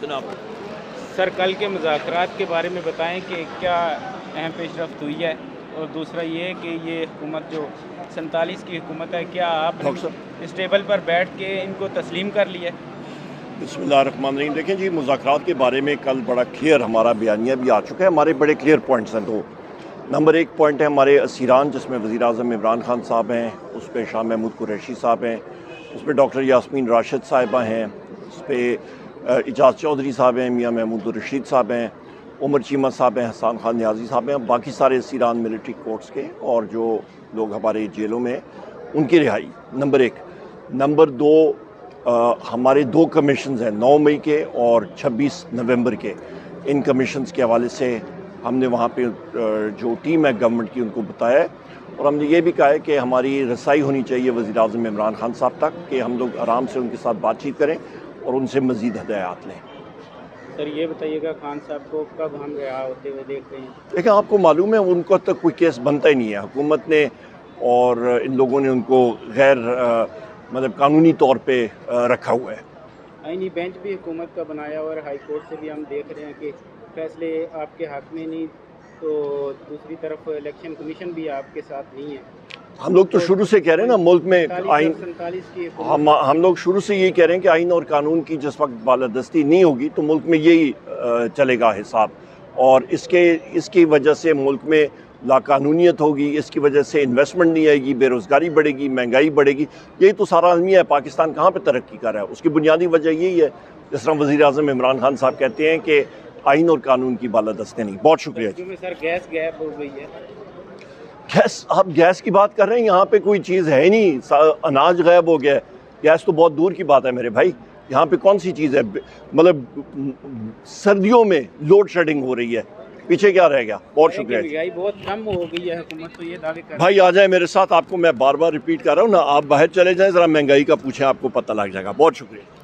जनाब सर कल के मुज़ाकरात के बारे में बताएं कि क्या अहम पेशरफ्त हुई है, और दूसरा ये कि ये हुकूमत जो 47 की हुकूमत है, क्या आपने इस टेबल पर बैठ के इनको तस्लीम कर लिया? बिस्मिल्लाहिर्रहमानिर्रहीम। देखें जी, मुज़ाकरात के बारे में कल बड़ा क्लियर हमारा बयानिया भी आ चुका है। हमारे बड़े क्लियर पॉइंट्स हैं। तो नंबर 1 पॉइंट है हमारे असीरान, जिसमें वज़ीर आज़म इमरान खान साहब हैं, उस पर शाह महमूद कुरैशी साहब हैं, उस पर डॉक्टर यास्मीन राशिद साहिबा हैं, उस पर इजाज़ चौधरी साहब हैं, मियाँ महमूद रशीद साहब हैं, उमर चीमा साहब हैं, हसन खान न्याजी साहब हैं, बाकी सारे असीरान मिलिट्री कोर्ट्स के और जो लोग हमारे जेलों में उनकी रिहाई। नंबर 1। नंबर 2, हमारे 2 कमीशंस हैं 9 मई के और 26 नवंबर के। इन कमीशंस के हवाले से हमने वहाँ पे जो टीम है गवर्नमेंट की उनको बताया है, और हमने ये भी कहा है कि हमारी रसाई होनी चाहिए वज़ीर आज़म इमरान खान साहब तक कि हम लोग आराम से उनके साथ बातचीत करें और उनसे मज़ीद हदायत लें। सर ये बताइएगा, खान साहब को कब हम रिहा होते हुए देख रहे हैं? देखें, आपको मालूम है उनको तक कोई केस बनता ही नहीं है। हुकूमत ने और इन लोगों ने उनको गैर मतलब कानूनी तौर पे रखा हुआ है। आईनी बेंच भी हुकूमत का बनाया, और हाई कोर्ट से भी हम देख रहे हैं कि फैसले आपके हक में नहीं, तो दूसरी तरफ इलेक्शन कमीशन भी आपके साथ नहीं है। हम लोग तो शुरू से कह रहे हैं ना, मुल्क में आइन, 47 की हम लोग शुरू से यही कह रहे हैं कि आइन और कानून की जिस वक्त बालादस्ती नहीं होगी तो मुल्क में यही चलेगा हिसाब, और इसकी वजह से मुल्क में लाकानूनियत होगी, इसकी वजह से इन्वेस्टमेंट नहीं आएगी, बेरोज़गारी बढ़ेगी, महंगाई बढ़ेगी। यही तो सारा अलमिया है। पाकिस्तान कहाँ पे तरक्की कर रहा है? उसकी बुनियादी वजह यही है। जिस तरह वज़ीर आज़म इमरान खान साहब कहते हैं कि आइन और कानून की बालादस्ती नहीं। बहुत शुक्रिया जी। सर गैस गैप हो गई है। गैस, आप गैस की बात कर रहे हैं? यहाँ पे कोई चीज़ है ही नहीं। अनाज गायब हो गया है, गैस तो बहुत दूर की बात है मेरे भाई। यहाँ पे कौन सी चीज़ है? मतलब सर्दियों में लोड शेडिंग हो रही है, पीछे क्या रह गया? बहुत शुक्रिया। महंगाई बहुत कम हो गई है, हुकूमत तो ये दावे कर भाई आ जाए मेरे साथ, आपको मैं बार बार रिपीट कर रहा हूँ ना, आप बाहर चले जाएं, ज़रा महंगाई का पूछें, आपको पता लग जाएगा। बहुत शुक्रिया।